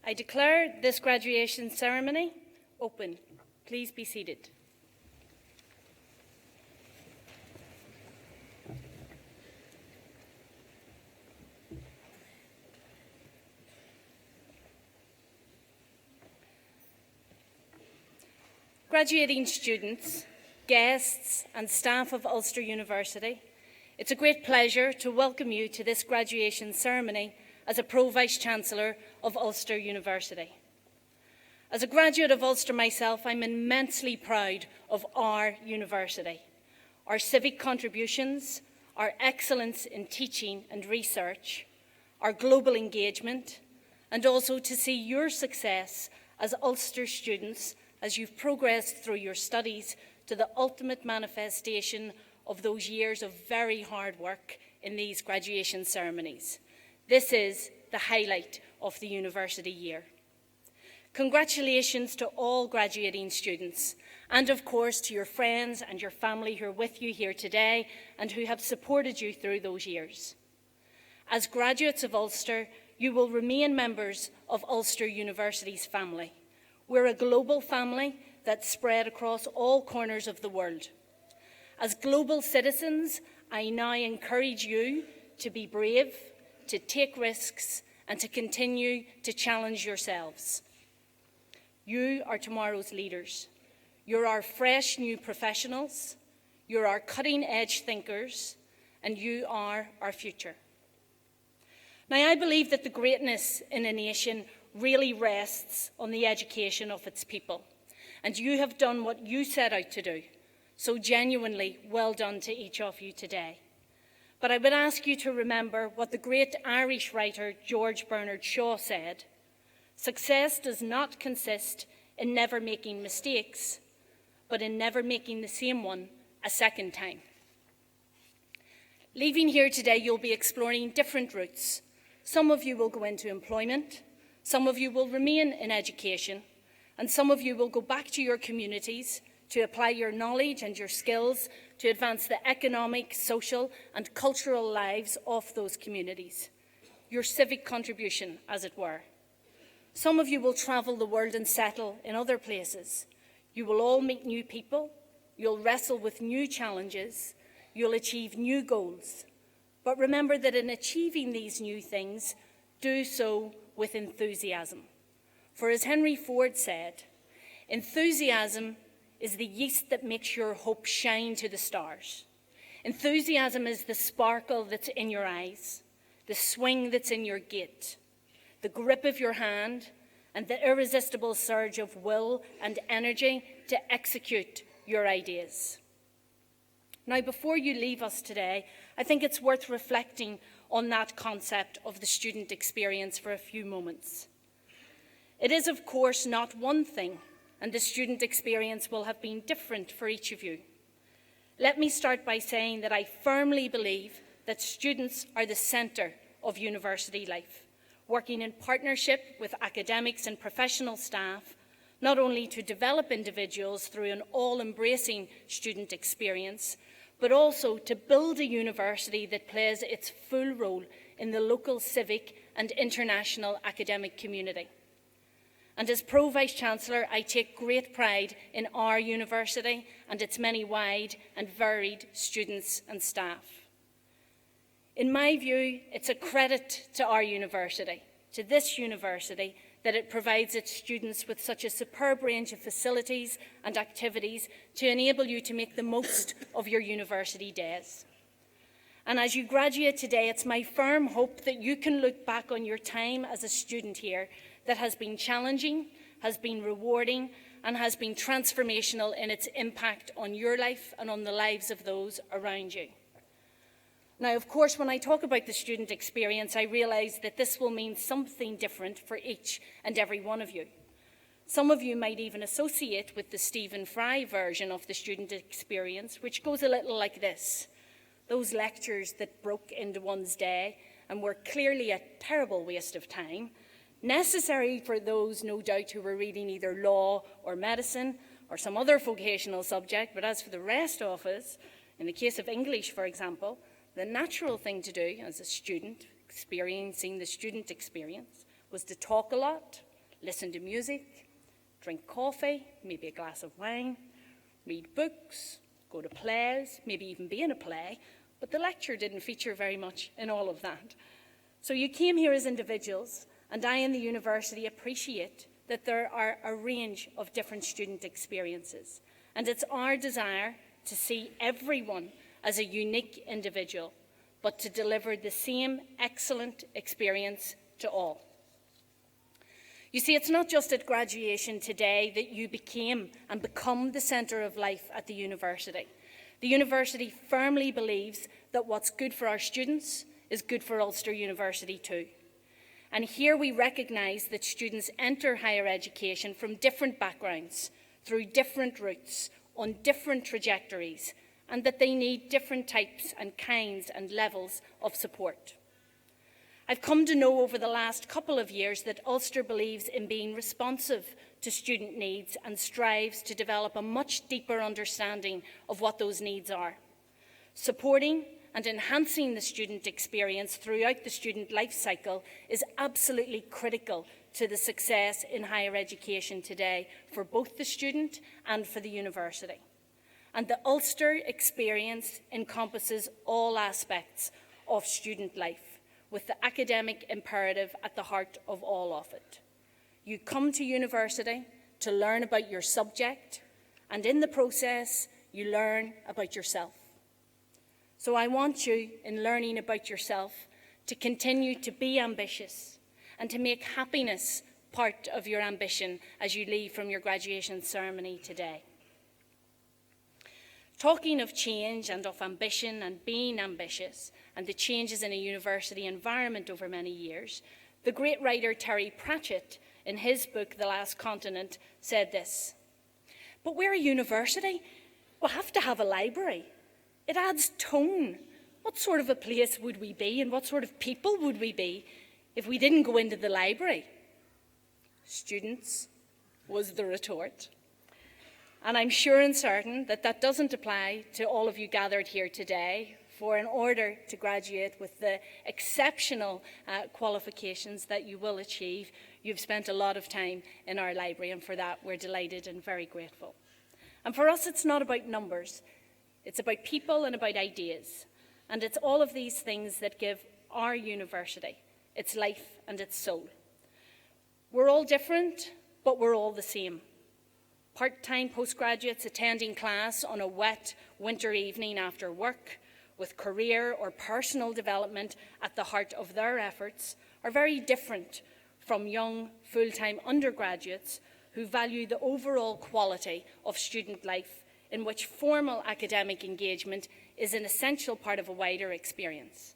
I declare this graduation ceremony open. Please be seated. Graduating students, guests and staff of Ulster University, it's a great pleasure to welcome you to this graduation ceremony as a Pro-Vice-Chancellor of Ulster University. As a graduate of Ulster myself, I'm immensely proud of our university, our civic contributions, our excellence in teaching and research, our global engagement, and also to see your success as Ulster students as you've progressed through your studies to the ultimate manifestation of those years of very hard work in these graduation ceremonies. This is the highlight of the university year. Congratulations to all graduating students, and of course to your friends and your family who are with you here today and who have supported you through those years. As graduates of Ulster, you will remain members of Ulster University's family. We're a global family that's spread across all corners of the world. As global citizens, I now encourage you to be brave, to take risks, and to continue to challenge yourselves. You are tomorrow's leaders. You're our fresh new professionals, you're our cutting-edge thinkers, and you are our future. Now, I believe that the greatness in a nation really rests on the education of its people. And you have done what you set out to do. So genuinely well done to each of you today. But I would ask you to remember what the great Irish writer George Bernard Shaw said: success does not consist in never making mistakes, but in never making the same one a second time. Leaving here today, you'll be exploring different routes. Some of you will go into employment, some of you will remain in education, and some of you will go back to your communities to apply your knowledge and your skills to advance the economic, social, and cultural lives of those communities. Your civic contribution, as it were. Some of you will travel the world and settle in other places. You will all meet new people, you'll wrestle with new challenges, you'll achieve new goals. But remember that in achieving these new things, do so with enthusiasm. For as Henry Ford said, enthusiasm is the yeast that makes your hope shine to the stars. Enthusiasm is the sparkle that's in your eyes, the swing that's in your gait, the grip of your hand, and the irresistible surge of will and energy to execute your ideas. Now, before you leave us today, I think it's worth reflecting on that concept of the student experience for a few moments. It is, of course, not one thing, and the student experience will have been different for each of you. Let me start by saying that I firmly believe that students are the centre of university life, working in partnership with academics and professional staff, not only to develop individuals through an all-embracing student experience, but also to build a university that plays its full role in the local civic and international academic community. And as Pro-Vice-Chancellor, I take great pride in our university and its many wide and varied students and staff. In my view, it's a credit to our university, to this university, that it provides its students with such a superb range of facilities and activities to enable you to make the most of your university days. And as you graduate today, it's my firm hope that you can look back on your time as a student here that has been challenging, has been rewarding, and has been transformational in its impact on your life and on the lives of those around you. Now, of course, when I talk about the student experience, I realise that this will mean something different for each and every one of you. Some of you might even associate with the Stephen Fry version of the student experience, which goes a little like this. Those lectures that broke into one's day and were clearly a terrible waste of time, necessary for those, no doubt, who were reading either law or medicine or some other vocational subject, but as for the rest of us, in the case of English, for example, the natural thing to do as a student experiencing the student experience was to talk a lot, listen to music, drink coffee, maybe a glass of wine, read books, go to plays, maybe even be in a play, but the lecture didn't feature very much in all of that. So you came here as individuals, and I and the university appreciate that there are a range of different student experiences, and it's our desire to see everyone as a unique individual, but to deliver the same excellent experience to all. You see, it's not just at graduation today that you became and become the centre of life at the university. The university firmly believes that what's good for our students is good for Ulster University too. And here we recognise that students enter higher education from different backgrounds, through different routes, on different trajectories, and that they need different types and kinds and levels of support. I've come to know over the last couple of years that Ulster believes in being responsive to student needs and strives to develop a much deeper understanding of what those needs are. Supporting and enhancing the student experience throughout the student life cycle is absolutely critical to the success in higher education today for both the student and for the university. And the Ulster experience encompasses all aspects of student life, with the academic imperative at the heart of all of it. You come to university to learn about your subject, and in the process, you learn about yourself. So I want you, in learning about yourself, to continue to be ambitious and to make happiness part of your ambition as you leave from your graduation ceremony today. Talking of change and of ambition and being ambitious and the changes in a university environment over many years, the great writer Terry Pratchett, in his book The Last Continent, said this: "But we're a university. We'll have to have a library. It adds tone. What sort of a place would we be, and what sort of people would we be if we didn't go into the library?" "Students," was the retort. And I'm sure and certain that that doesn't apply to all of you gathered here today, for in order to graduate with the exceptional qualifications that you will achieve, you've spent a lot of time in our library, and for that we're delighted and very grateful. And for us, it's not about numbers. It's about people and about ideas. And it's all of these things that give our university its life and its soul. We're all different, but we're all the same. Part-time postgraduates attending class on a wet winter evening after work, with career or personal development at the heart of their efforts, are very different from young full-time undergraduates who value the overall quality of student life, in which formal academic engagement is an essential part of a wider experience.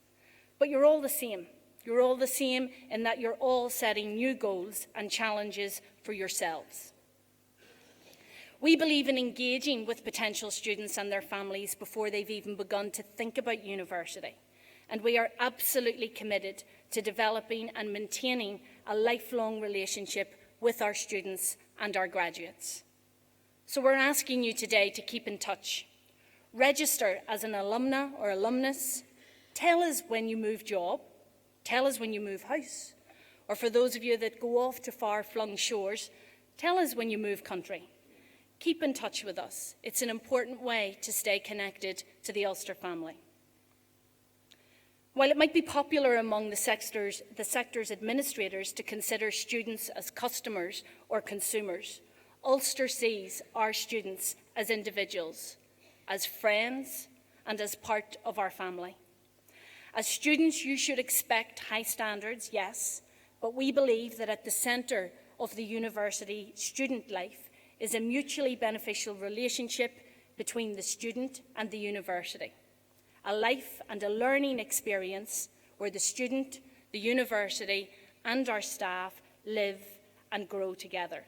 But you're all the same. You're all the same in that you're all setting new goals and challenges for yourselves. We believe in engaging with potential students and their families before they've even begun to think about university. And we are absolutely committed to developing and maintaining a lifelong relationship with our students and our graduates. So we're asking you today to keep in touch. Register as an alumna or alumnus. Tell us when you move job. Tell us when you move house. Or for those of you that go off to far-flung shores, tell us when you move country. Keep in touch with us. It's an important way to stay connected to the Ulster family. While it might be popular among the sector's administrators to consider students as customers or consumers, Ulster sees our students as individuals, as friends, and as part of our family. As students, you should expect high standards, yes, but we believe that at the centre of the university student life is a mutually beneficial relationship between the student and the university, a life and a learning experience where the student, the university, and our staff live and grow together.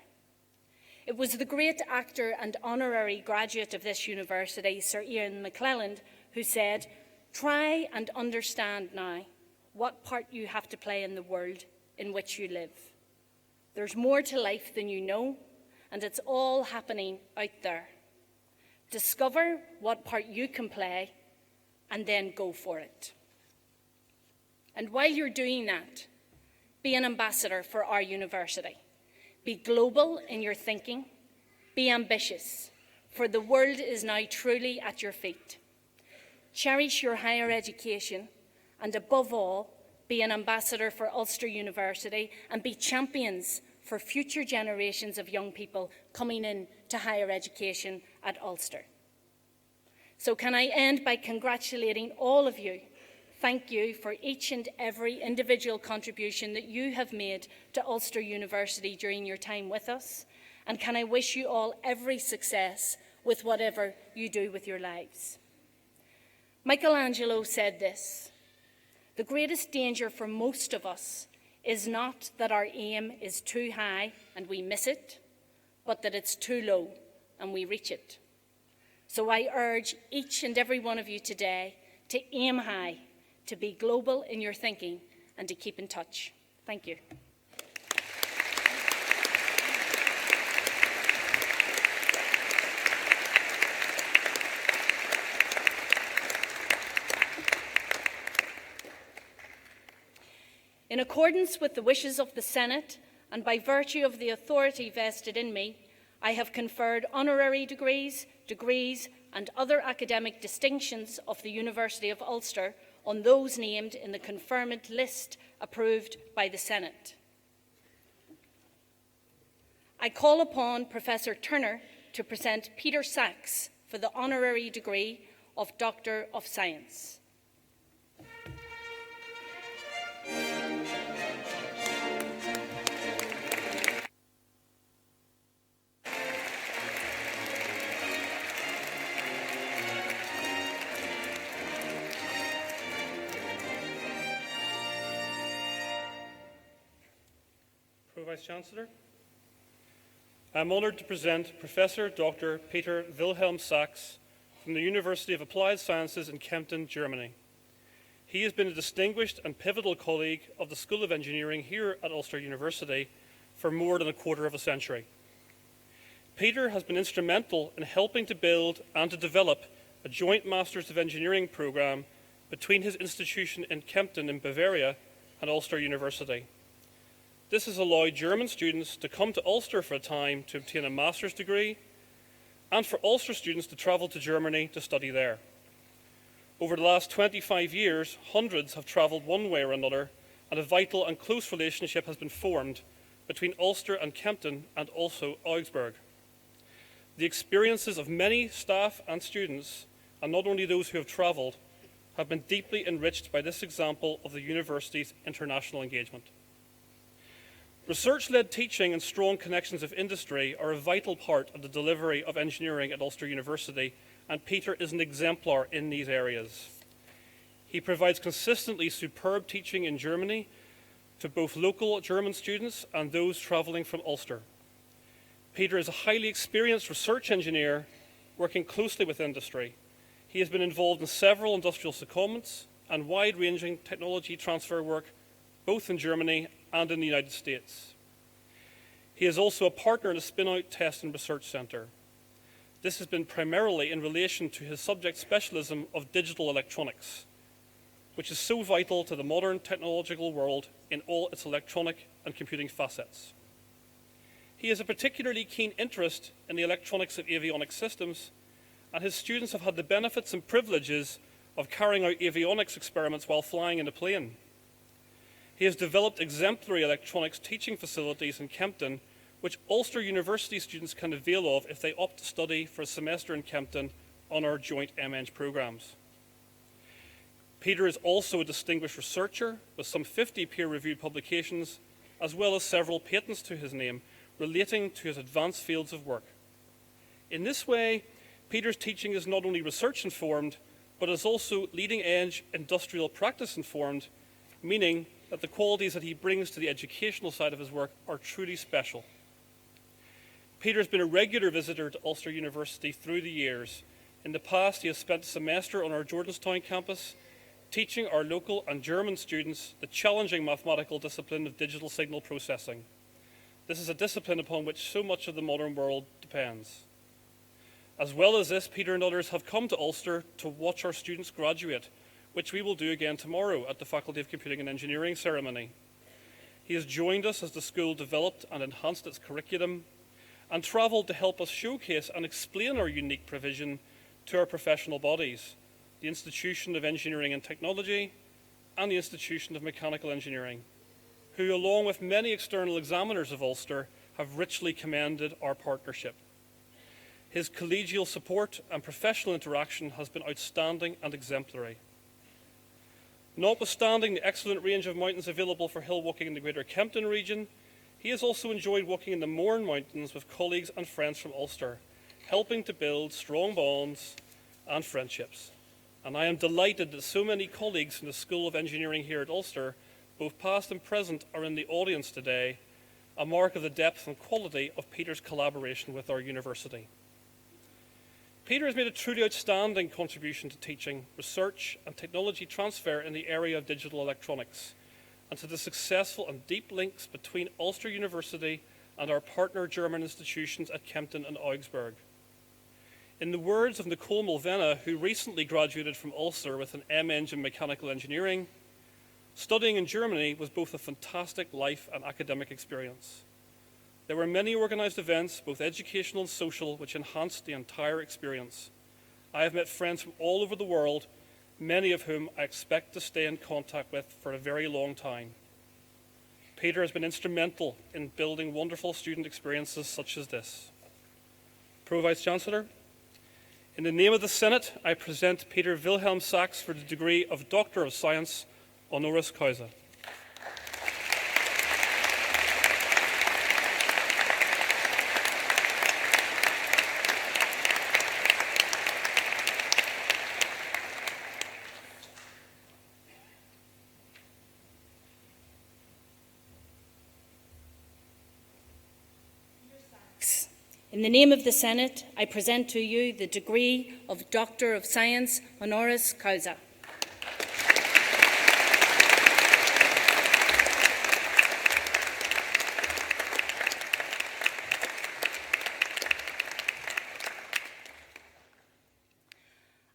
It was the great actor and honorary graduate of this university, Sir Ian McClelland, who said, "Try and understand now what part you have to play in the world in which you live. There's more to life than you know, and it's all happening out there. Discover what part you can play and then go for it. And while you're doing that, be an ambassador for our university. Be global in your thinking. Be ambitious, for the world is now truly at your feet. Cherish your higher education, and above all, be an ambassador for Ulster University and be champions for future generations of young people coming in to higher education at Ulster. So can I end by congratulating all of you. Thank you for each and every individual contribution that you have made to Ulster University during your time with us. And can I wish you all every success with whatever you do with your lives. Michelangelo said this: "The greatest danger for most of us is not that our aim is too high and we miss it, but that it's too low and we reach it." So I urge each and every one of you today to aim high, to be global in your thinking, and to keep in touch. Thank you. In accordance with the wishes of the Senate, and by virtue of the authority vested in me, I have conferred honorary degrees, and other academic distinctions of the University of Ulster on those named in the conferment list approved by the Senate. I call upon Professor Turner to present Peter Sachs for the honorary degree of Doctor of Science. Vice-Chancellor. I am honoured to present Professor Dr. Peter Wilhelm Sachs from the University of Applied Sciences in Kempten, Germany. He has been a distinguished and pivotal colleague of the School of Engineering here at Ulster University for more than a quarter of a century. Peter has been instrumental in helping to build and to develop a joint Masters of Engineering programme between his institution in Kempten in Bavaria and Ulster University. This has allowed German students to come to Ulster for a time to obtain a master's degree, and for Ulster students to travel to Germany to study there. Over the last 25 years, hundreds have travelled one way or another, and a vital and close relationship has been formed between Ulster and Kempten, and also Augsburg. The experiences of many staff and students, and not only those who have travelled, have been deeply enriched by this example of the university's international engagement. Research-led teaching and strong connections of industry are a vital part of the delivery of engineering at Ulster University, and Peter is an exemplar in these areas. He provides consistently superb teaching in Germany to both local German students and those travelling from Ulster. Peter is a highly experienced research engineer working closely with industry. He has been involved in several industrial secondments and wide-ranging technology transfer work both in Germany and in the United States. He is also a partner in a spin-out test and research centre. This has been primarily in relation to his subject specialism of digital electronics, which is so vital to the modern technological world in all its electronic and computing facets. He has a particularly keen interest in the electronics of avionics systems, and his students have had the benefits and privileges of carrying out avionics experiments while flying in a plane. He has developed exemplary electronics teaching facilities in Kempten, which Ulster University students can avail of if they opt to study for a semester in Kempten on our joint MEng programmes. Peter is also a distinguished researcher with some 50 peer-reviewed publications, as well as several patents to his name relating to his advanced fields of work. In this way, Peter's teaching is not only research-informed, but is also leading-edge industrial practice-informed, meaning that the qualities that he brings to the educational side of his work are truly special. Peter's been a regular visitor to Ulster University through the years. In the past, he has spent a semester on our Jordanstown campus, teaching our local and German students the challenging mathematical discipline of digital signal processing. This is a discipline upon which so much of the modern world depends. As well as this, Peter and others have come to Ulster to watch our students graduate, which we will do again tomorrow at the Faculty of Computing and Engineering ceremony. He has joined us as the school developed and enhanced its curriculum and travelled to help us showcase and explain our unique provision to our professional bodies, the Institution of Engineering and Technology and the Institution of Mechanical Engineering, who, along with many external examiners of Ulster, have richly commended our partnership. His collegial support and professional interaction has been outstanding and exemplary. Notwithstanding the excellent range of mountains available for hill walking in the Greater Kempton region, he has also enjoyed walking in the Mourne Mountains with colleagues and friends from Ulster, helping to build strong bonds and friendships. And I am delighted that so many colleagues from the School of Engineering here at Ulster, both past and present, are in the audience today, a mark of the depth and quality of Peter's collaboration with our university. Peter has made a truly outstanding contribution to teaching, research and technology transfer in the area of digital electronics, and to the successful and deep links between Ulster University and our partner German institutions at Kempten and Augsburg. In the words of Nicole Mulvena, who recently graduated from Ulster with an M.Eng in Mechanical Engineering, studying in Germany was both a fantastic life and academic experience. There were many organised events, both educational and social, which enhanced the entire experience. I have met friends from all over the world, many of whom I expect to stay in contact with for a very long time. Peter has been instrumental in building wonderful student experiences such as this. Pro-Vice-Chancellor, in the name of the Senate, I present Peter Wilhelm Sachs for the degree of Doctor of Science, honoris causa. In the name of the Senate, I present to you the degree of Doctor of Science, honoris causa.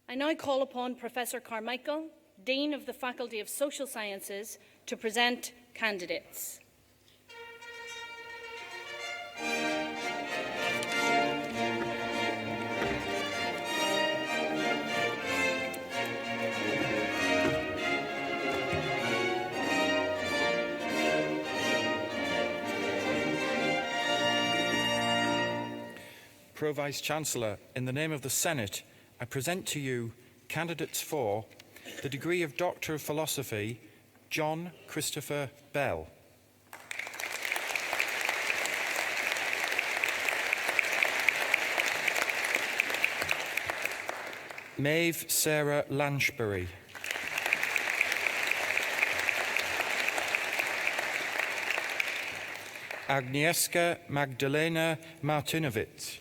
I now call upon Professor Carmichael, Dean of the Faculty of Social Sciences, to present candidates. Pro-Vice-Chancellor, in the name of the Senate, I present to you candidates for the degree of Doctor of Philosophy, John Christopher Bell. Maeve Sarah Lanchbury. Agnieszka Magdalena Martynowicz.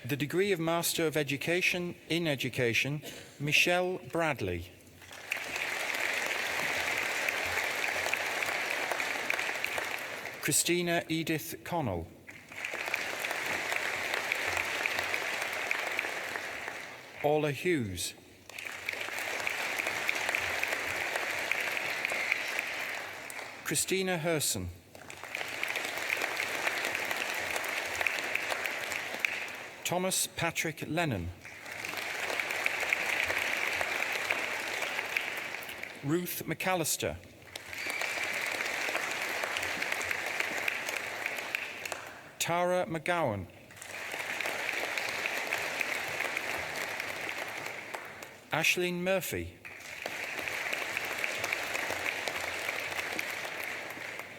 The degree of Master of Education in Education, Michelle Bradley. Christina Edith Connell. Orla Hughes. Christina Herson. Thomas Patrick Lennon. Ruth McAllister. Tara McGowan. Aisling Murphy.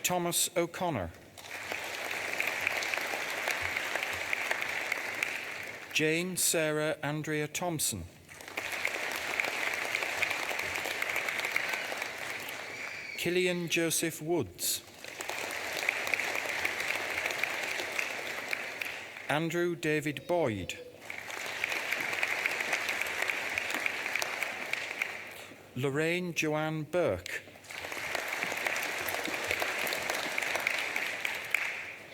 Thomas O'Connor. Jane Sarah Andrea Thompson. Killian Joseph Woods. Andrew David Boyd. Lorraine Joanne Burke.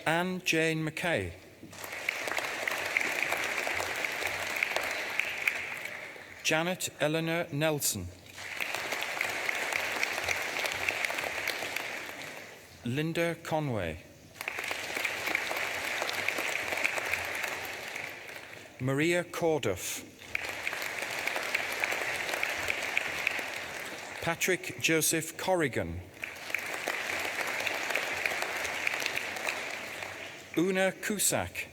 Anne Jane McKay. Janet Eleanor Nelson. Linda Conway. Maria Corduff. Patrick Joseph Corrigan. Una Cusack.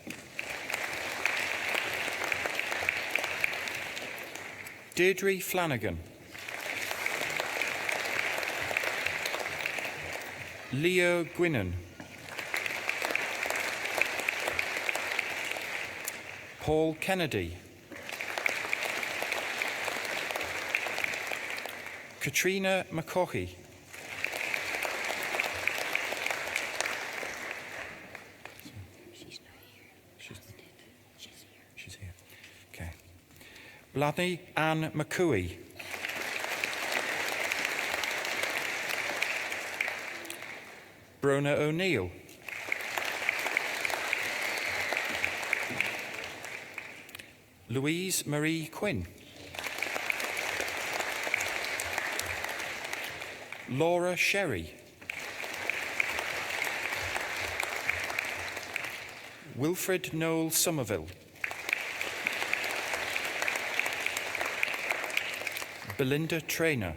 Deirdre Flanagan. Leo Gwynnon. Paul Kennedy. Katrina McCaughey. She's here. Okay. Bladney Ann McCooey. Brona O'Neill. Louise Marie Quinn. Laura Sherry. Wilfred Noel Somerville. Belinda Traynor.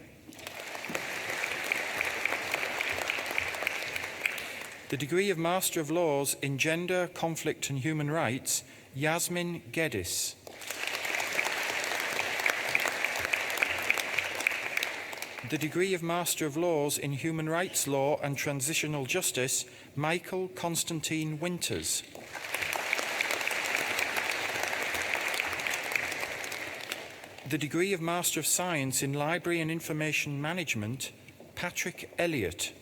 The degree of Master of Laws in Gender, Conflict and Human Rights, Yasmin Geddes. The degree of Master of Laws in Human Rights Law and Transitional Justice, Michael Constantine Winters. The degree of Master of Science in Library and Information Management, Patrick Elliott.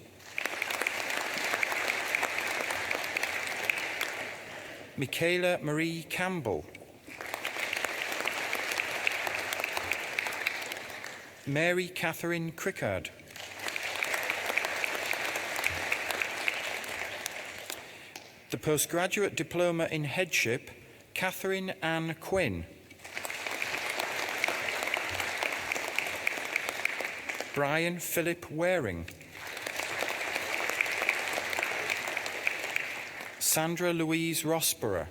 Michaela Marie Campbell. Mary Catherine Crickard. The Postgraduate Diploma in Headship, Catherine Ann Quinn. Brian Philip Waring. Sandra Louise Rossborough.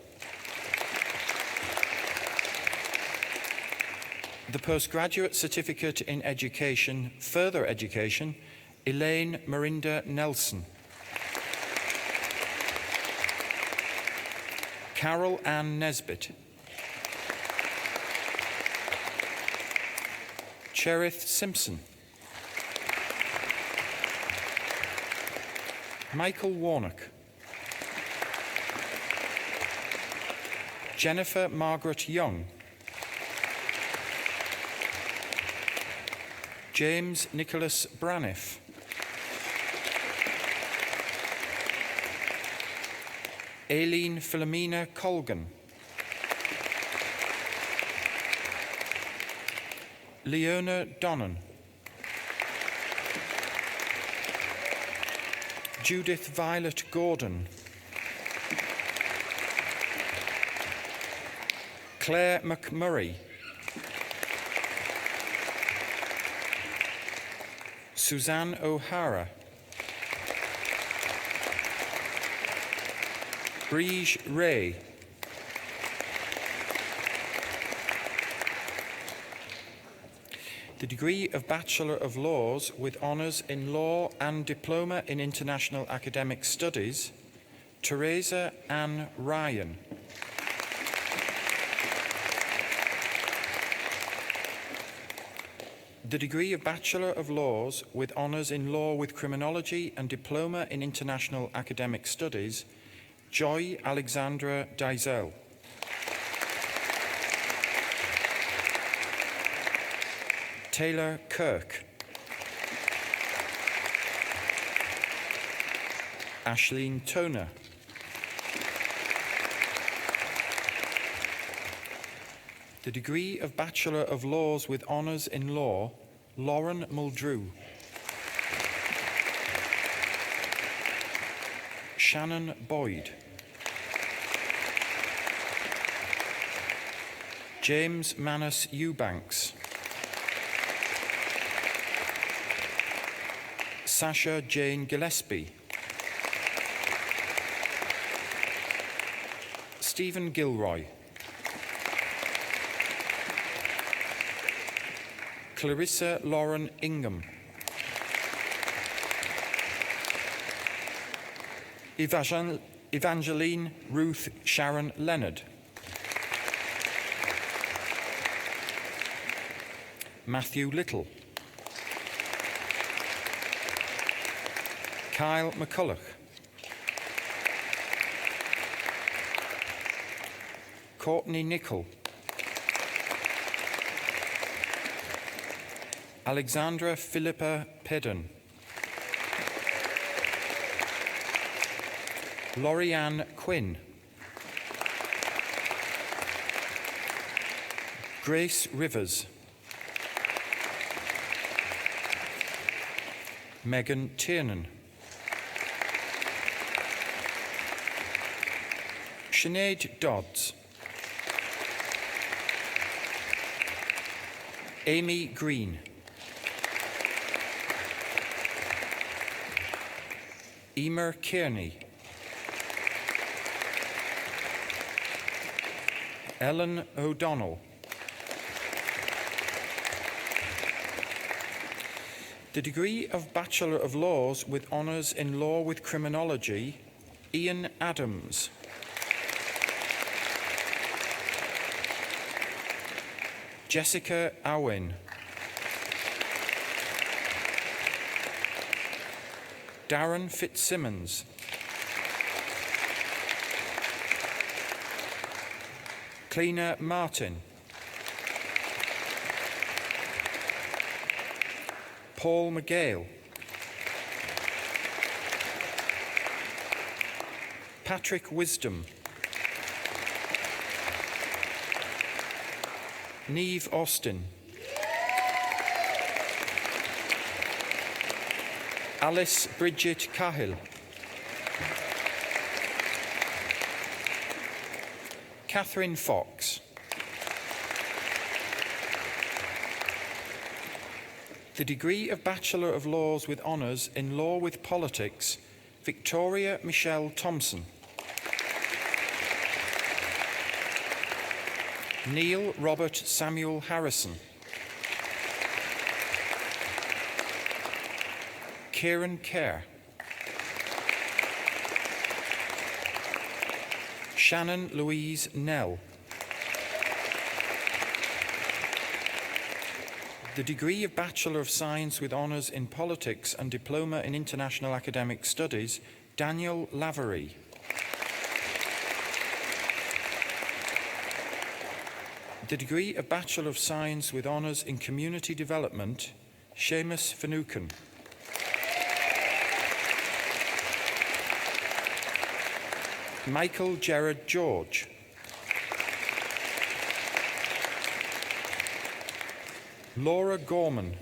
The Postgraduate Certificate in Education, Further Education, Elaine Marinda Nelson. Carol Ann Nesbitt. Cherith Simpson. Michael Warnock. Jennifer Margaret Young. James Nicholas Braniff. Aileen Philomena Colgan. Leona Donnan. Judith Violet Gordon. Claire McMurray. Suzanne O'Hara. Briege Ray. The degree of Bachelor of Laws with honours in Law and Diploma in International Academic Studies, Teresa Ann Ryan. The degree of Bachelor of Laws with honours in Law with Criminology and Diploma in International Academic Studies, Joy Alexandra Dysel. Taylor Kirk. Ashleen Toner. The degree of Bachelor of Laws with honours in Law, Lauren Muldrew. Shannon Boyd. James Manus Eubanks. Sasha Jane Gillespie, Stephen Gilroy, Clarissa Lauren Ingham, Evangeline Ruth Sharon Leonard, Matthew Little, Kyle McCulloch, Courtney Nichol, Alexandra Philippa Pedden, Laurie-Anne Quinn, Grace Rivers, Megan Tiernan, Sinead Dodds, Amy Green, Emer Kearney, Ellen O'Donnell, the degree of Bachelor of Laws with honours in Law with Criminology, Ian Adams, Jessica Owen, Darren Fitzsimmons, Cleena Martin, Paul McGale, Patrick Wisdom, Neve Austin, Alice Bridget Cahill, Catherine Fox, the degree of Bachelor of Laws with honours in Law with Politics, Victoria Michelle Thompson, Neil Robert Samuel Harrison, Kieran Kerr, Shannon Louise Nell, the degree of Bachelor of Science with honours in Politics and Diploma in International Academic Studies, Daniel Lavery, the degree of Bachelor of Science with honours in Community Development, Seamus Finucane, Michael Gerard George, Laura Gorman,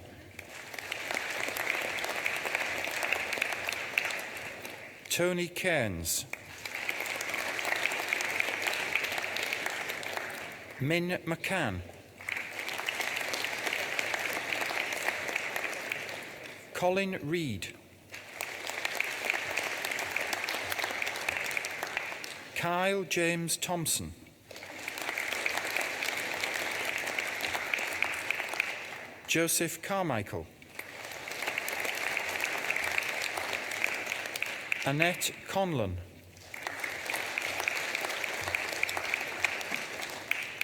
Tony Cairns, Min McCann, Colin Reid, Kyle James Thompson, Joseph Carmichael, Annette Conlon,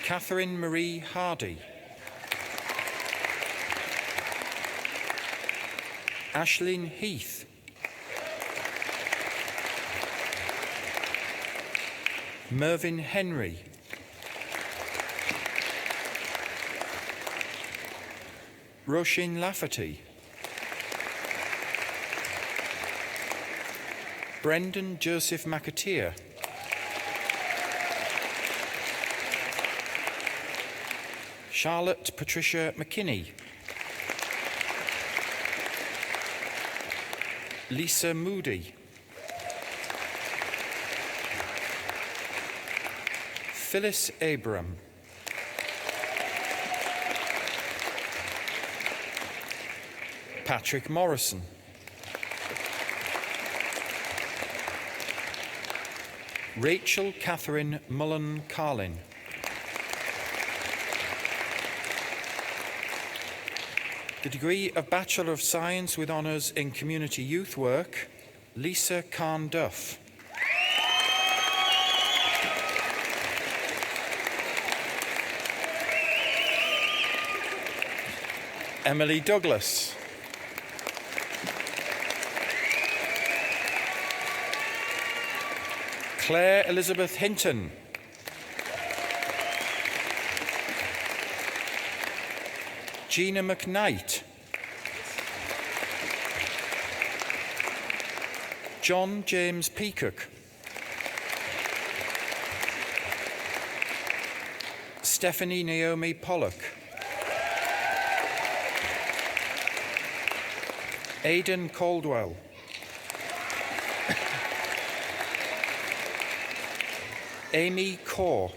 Catherine Marie Hardy, Ashleen Heath, Mervyn Henry, Roisin Lafferty, Brendan Joseph McAteer, Charlotte Patricia McKinney, Lisa Moody, Phyllis Abram, Patrick Morrison, Rachel Catherine Mullen Carlin. The degree of Bachelor of Science with Honours in Community Youth Work, Lisa Carn-Duff. Emily Douglas. Claire Elizabeth Hinton. Gina McKnight. John James Peacock. Stephanie Naomi Pollock. Aidan Caldwell. Amy Kaur.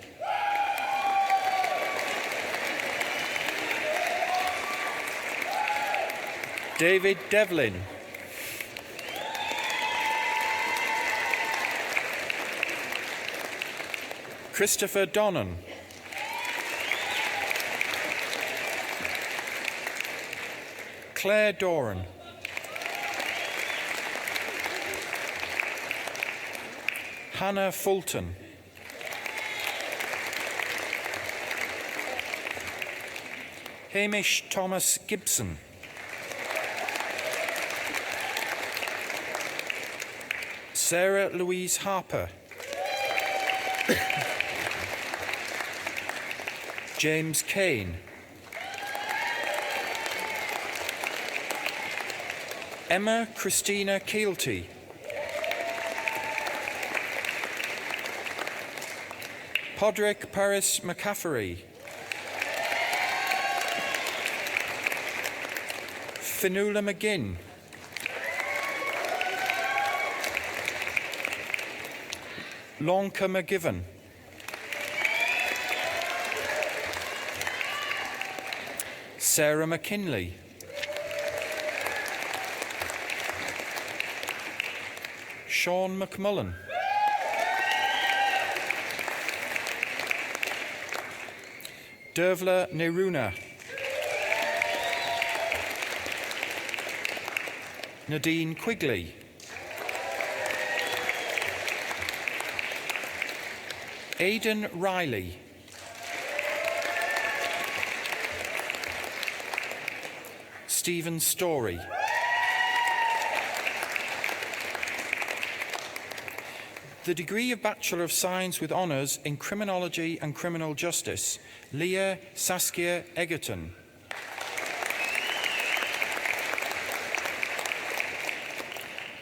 David Devlin. Christopher Donnan. Claire Doran. Hannah Fulton. Hamish Thomas Gibson. Sarah Louise Harper. James Kane. Emma Christina Keelty. Podrick Paris McCaffery. Fionnuala McGinn. Lonka McGiven. Sarah McKinley. Sean McMullen. Dervla Neruna. Nadine Quigley. Aidan Riley. Stephen Story. The degree of Bachelor of Science with Honours in Criminology and Criminal Justice, Leah Saskia Egerton.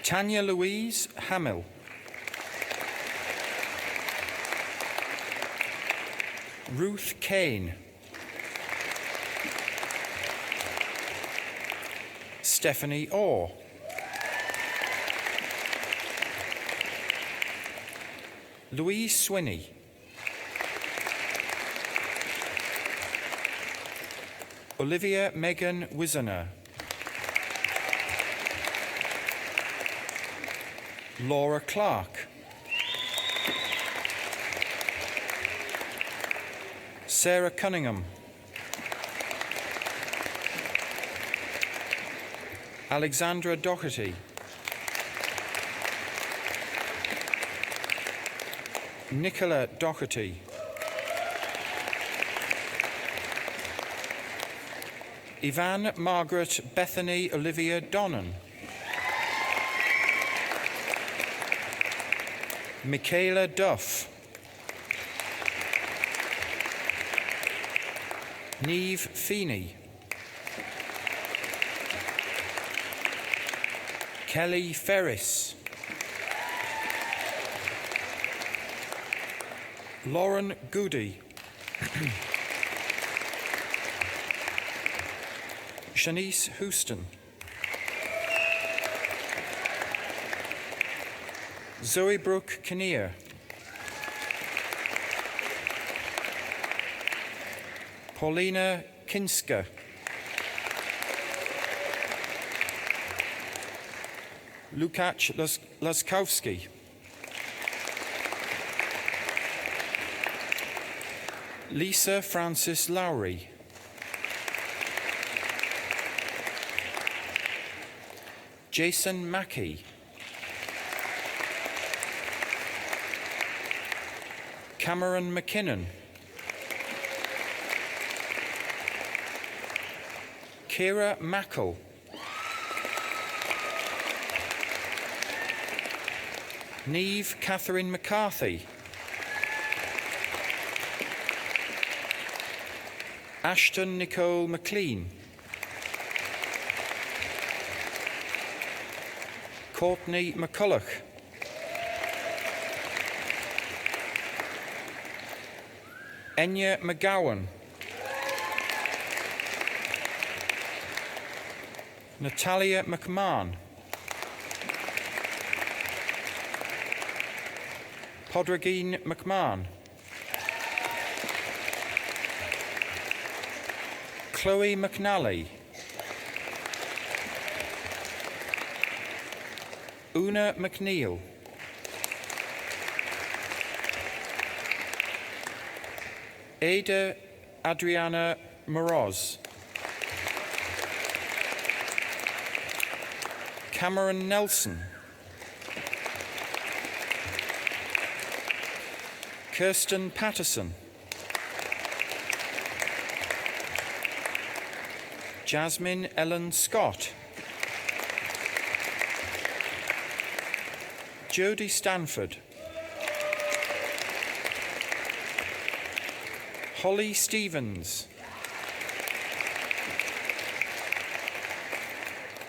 Tanya Louise Hamill. Ruth Kane. Stephanie Orr. Louise Swinney. Olivia Megan Wisener. Laura Clark. Sarah Cunningham. Alexandra Doherty. Nicola Doherty. Yvonne Margaret Bethany Olivia Donnan. Michaela Duff. Neve Feeney. Kelly Ferris. Lauren Goody. Shanice Houston. Zoe Brooke Kinnear. Paulina Kinska. Lukács Laskowski. Lisa Francis Lowry. Jason Mackey. Cameron McKinnon. Kira Mackle. Neve Catherine McCarthy. Ashton Nicole McLean. Courtney McCulloch. Enya McGowan. Natalia McMahon. Podregine McMahon. Chloe McNally. Una McNeil. Ada Adriana Moroz. Cameron Nelson. Kirsten Patterson. Jasmine Ellen Scott. Jodie Stanford. Holly Stevens.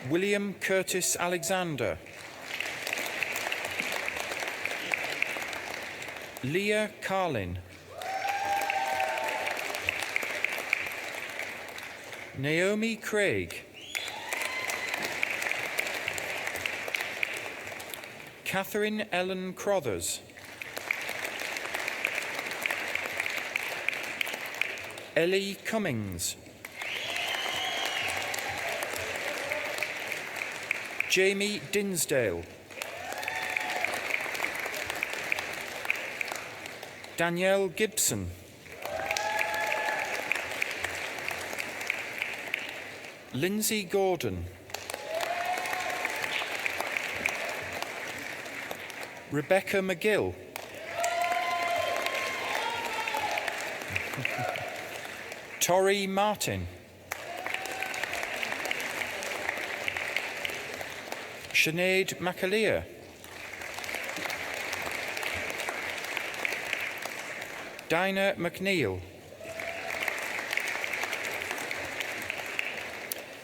William Curtis Alexander. Leah Carlin. Naomi Craig. Catherine Ellen Crothers. Ellie Cummings. Jamie Dinsdale. Danielle Gibson. Lindsay Gordon. Rebecca McGill. Tori Martin. Sinead McAleer. Dinah McNeil.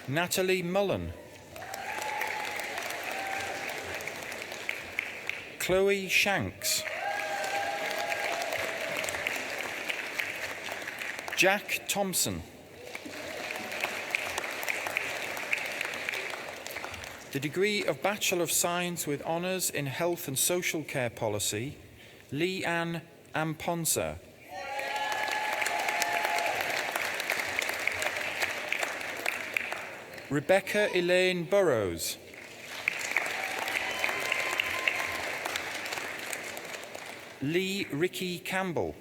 Natalie Mullen. Chloe Shanks. Jack Thompson. The degree of Bachelor of Science with Honours in Health and Social Care Policy, Lee Ann Amponsa. Rebecca Elaine Burrows. Lee Ricky Campbell.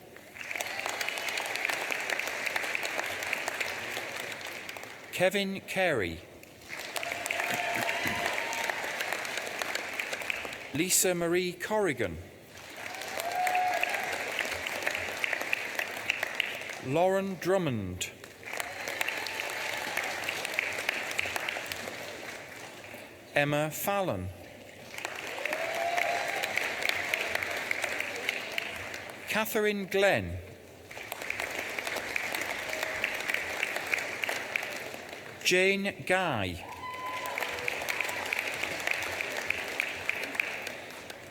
Kevin Carey. Lisa Marie Corrigan. Lauren Drummond. Emma Fallon. Catherine Glenn. Jane Guy.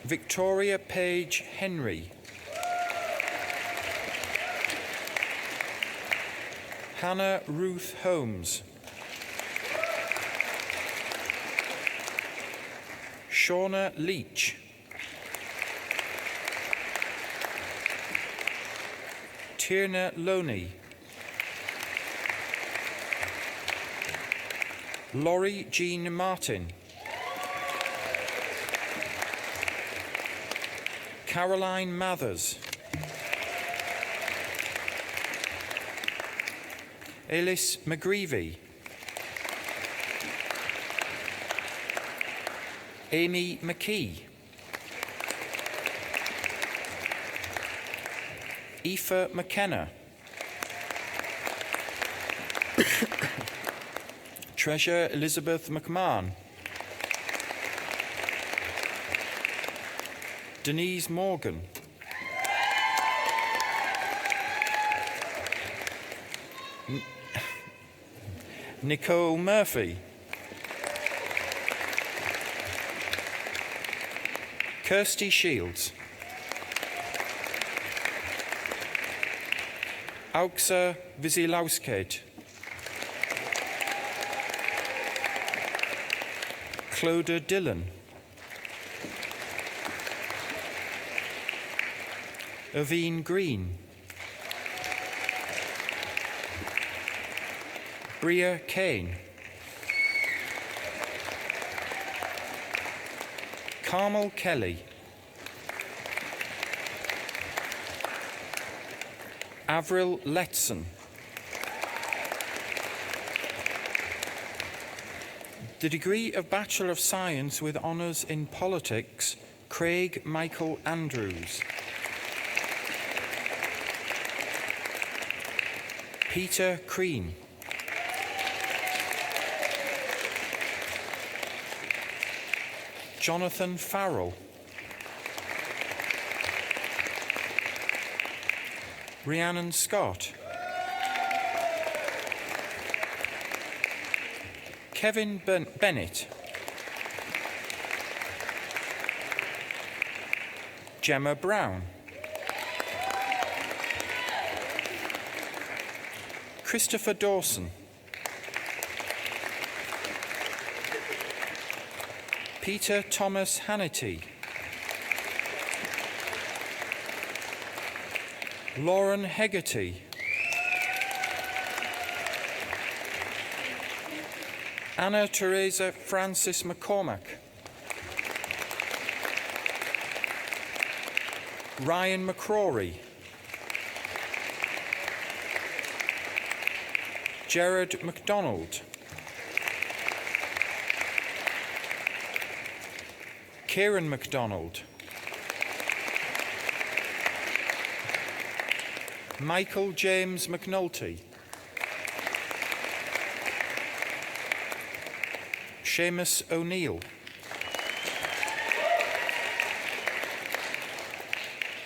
Victoria Page Henry. Hannah Ruth Holmes. Shauna Leach. Tierna Loney. Laurie Jean Martin. Caroline Mathers. Elis McGreevy, Amy McKee, Aoife McKenna, Treasure Elizabeth McMahon, Denise Morgan, Nicole Murphy, Kirsty Shields, Auksa Visilausket, Clodagh Dillon, Irvine Green, Bria Kane, Carmel Kelly, Avril Letson, the degree of Bachelor of Science with Honours in Politics, Craig Michael Andrews, Peter Crean, Jonathan Farrell, Rhiannon Scott, Kevin Bennett, Gemma Brown, Christopher Dawson, Peter Thomas Hannity, Lauren Hegarty, Anna Teresa Francis McCormack, Ryan McCrory, Gerard MacDonald, Kieran MacDonald, Michael James McNulty, Seamus O'Neill,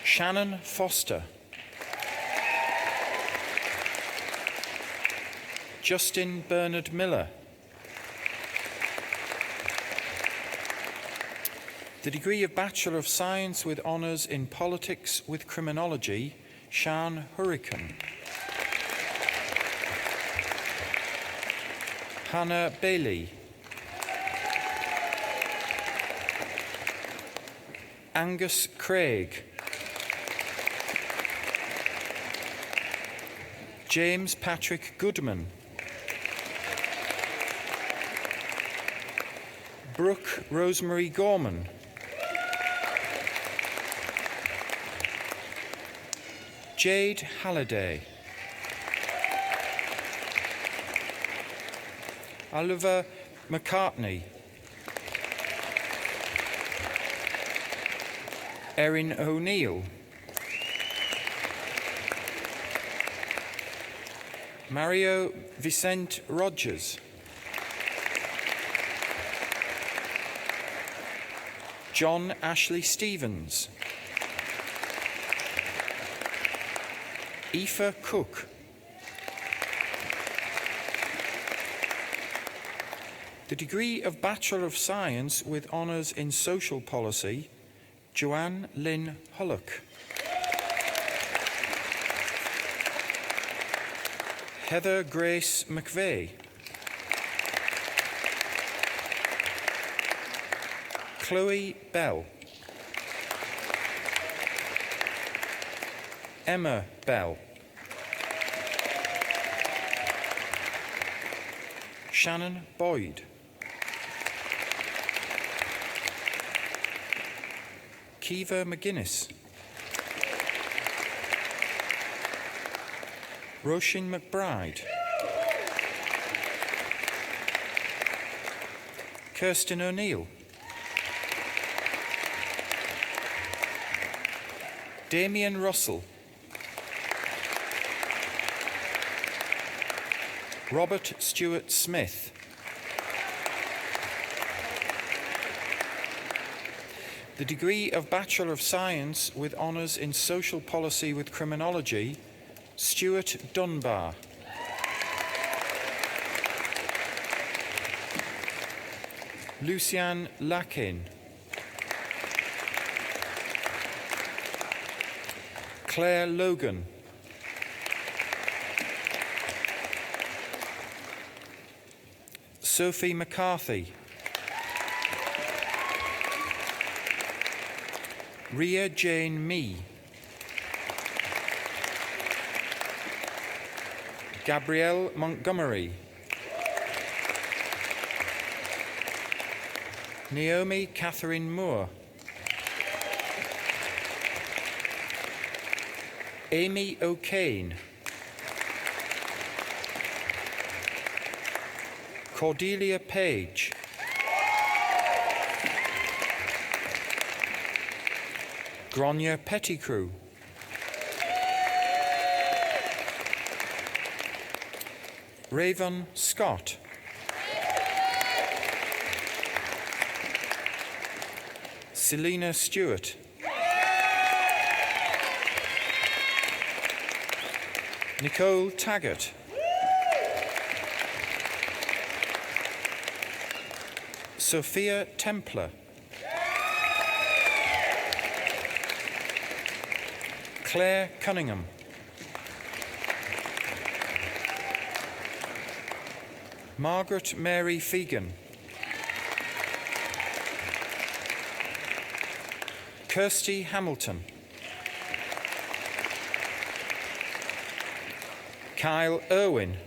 Shannon Foster, Justin Bernard Miller, the degree of Bachelor of Science with Honours in Politics with Criminology, Sian Hurricane, Hannah Bailey, Angus Craig, James Patrick Goodman, Brooke Rosemary Gorman, Jade Halliday, Oliver McCartney, Erin O'Neill, Mario Vicente Rogers, John Ashley Stevens, Aoife Cook, the degree of Bachelor of Science with Honours in Social Policy, Joanne Lynn Hullock, Heather Grace McVeigh, Chloe Bell, Emma Bell, Shannon Boyd, Kiva McGuinness, Roisin McBride, Kirsten O'Neill, Damien Russell, Robert Stewart Smith, the degree of Bachelor of Science with Honours in Social Policy with Criminology, Stuart Dunbar, Luciane Lakin, Claire Logan, Sophie McCarthy, Ria Jane Mee, Gabrielle Montgomery, Naomi Catherine Moore, Amy O'Kane, Cordelia Page, Grania Pettigrew, Raven Scott, Selena Stewart, Nicole Taggart, Sophia Templer, Claire Cunningham, Margaret Mary Fegan, Kirsty Hamilton, Kyle Irwin,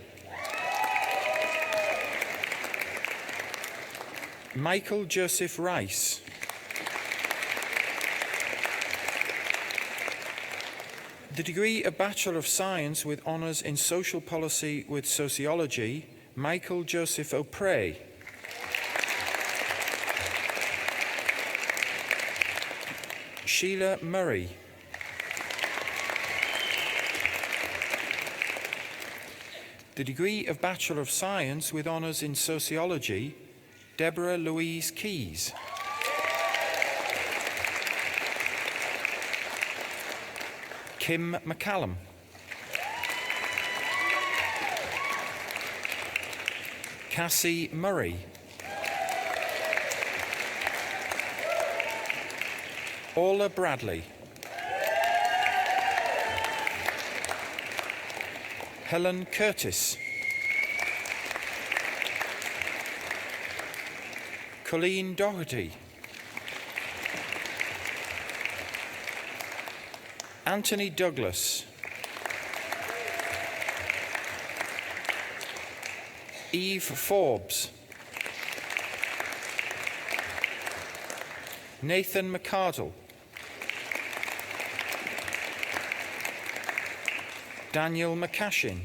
Michael Joseph Rice, the degree of Bachelor of Science with Honours in Social Policy with Sociology, Michael Joseph O'Prey, Sheila Murray, the degree of Bachelor of Science with Honours in Sociology, Deborah Louise Keys, Kim McCallum, Cassie Murray, Orla Bradley, Helen Curtis, Colleen Doherty, Anthony Douglas, Eve Forbes, Nathan McCardle, Daniel McCashin,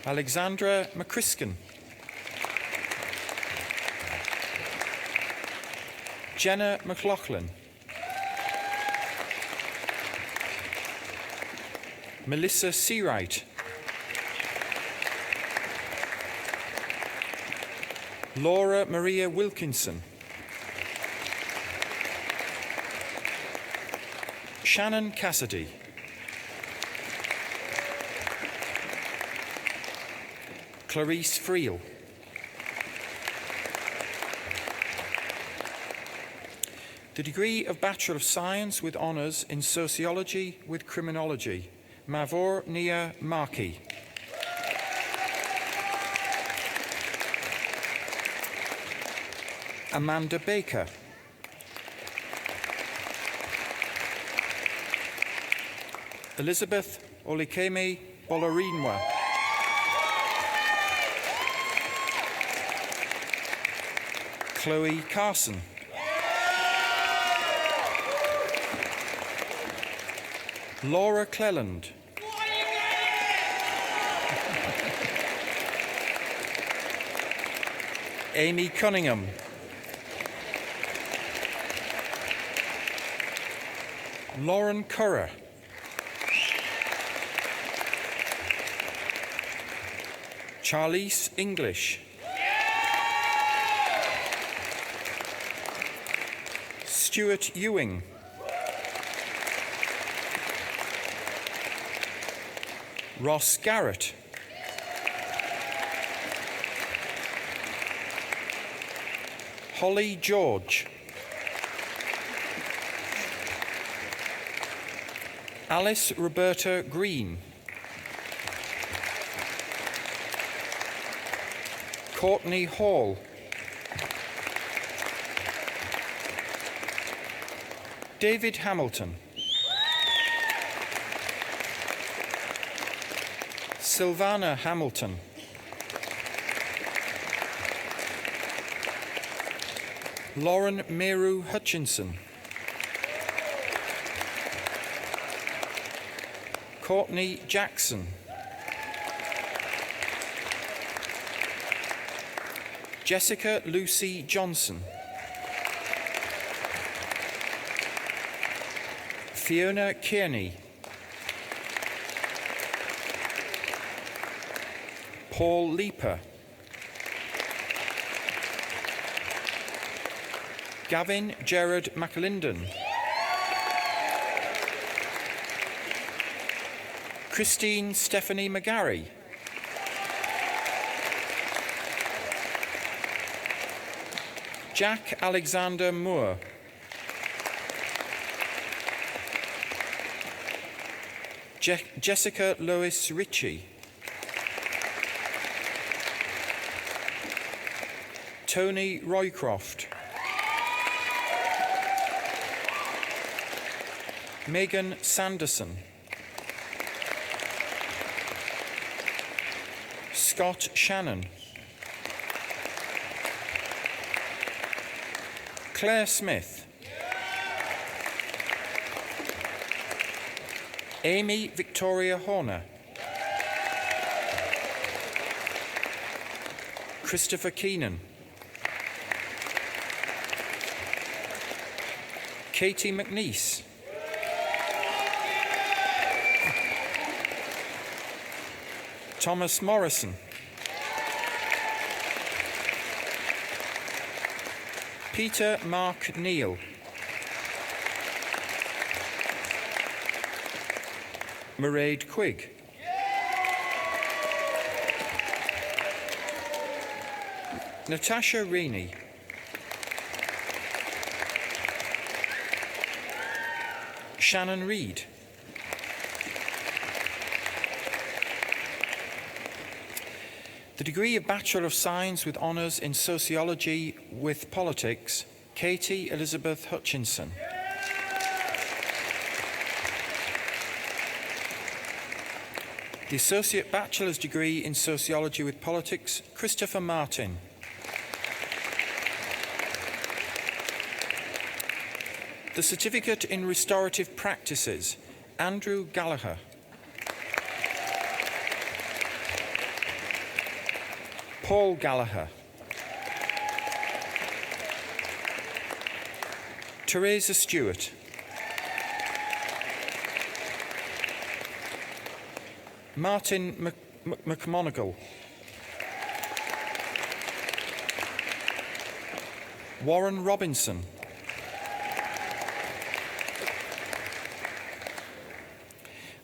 Alexandra McCriskin, Jenna McLaughlin, Melissa Seawright, Laura Maria Wilkinson, Shannon Cassidy, Clarice Friel, the degree of Bachelor of Science with Honours in Sociology with Criminology, Mavor Nia Markey, Amanda Baker, Elizabeth Olikeme Bolarinwa, Chloe Carson, Laura Cleland, Amy Cunningham. Lauren Currer. Charlize English. Stuart Ewing. Ross Garrett. Holly George. Alice Roberta Green. Courtney Hall. David Hamilton. Sylvana Hamilton. Lauren Meru Hutchinson. Courtney Jackson. Jessica Lucy Johnson. Fiona Kearney. Paul Leaper. Gavin Gerard McAlinden. Christine Stephanie McGarry. Jack Alexander Moore. Jessica Lois Ritchie. Tony Roycroft. Megan Sanderson. Scott Shannon. Claire Smith. Amy Victoria Horner. Christopher Keenan. Katie McNeese. Thomas Morrison. Peter Mark Neal. Mairead Quigg. Natasha Reaney. Shannon Reid. The degree of Bachelor of Science with Honours in Sociology with Politics, Katie Elizabeth Hutchinson. The Associate Bachelor's degree in Sociology with Politics, Christopher Martin. The Certificate in Restorative Practices, Andrew Gallagher. Paul Gallagher. Teresa Stewart. Martin McMonigal. Warren Robinson.